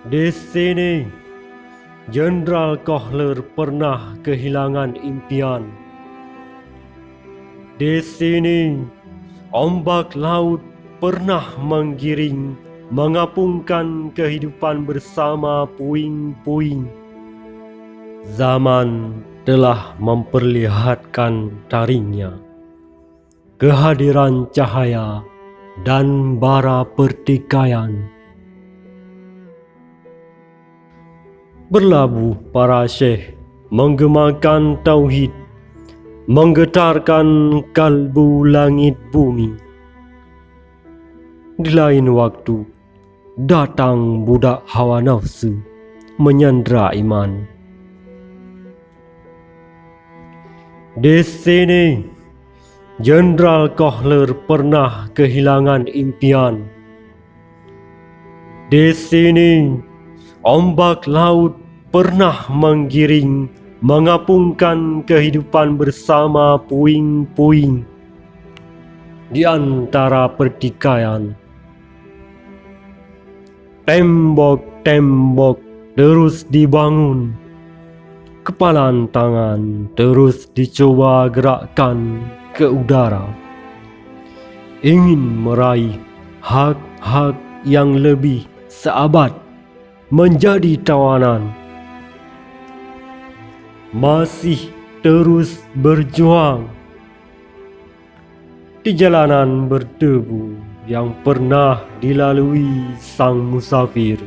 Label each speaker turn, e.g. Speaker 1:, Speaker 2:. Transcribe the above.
Speaker 1: Di sini, Jenderal Kohler pernah kehilangan impian. Di sini, ombak laut pernah menggiring, mengapungkan kehidupan bersama puing-puing. Zaman telah memperlihatkan taringnya, kehadiran cahaya dan bara pertikaian. Berlabuh para syekh menggemakan tauhid, menggetarkan kalbu langit bumi. Di lain waktu, datang budak hawa nafsu menyandera iman. Di sini, Jenderal Kohler pernah kehilangan impian. Di sini, ombak laut pernah menggiring, mengapungkan kehidupan bersama puing-puing. Di antara pertikaian, tembok-tembok terus dibangun, kepalan tangan terus dicoba gerakkan ke udara, ingin meraih hak-hak yang lebih seabad menjadi tawanan. Masih terus berjuang di jalanan berdebu yang pernah dilalui sang musafir.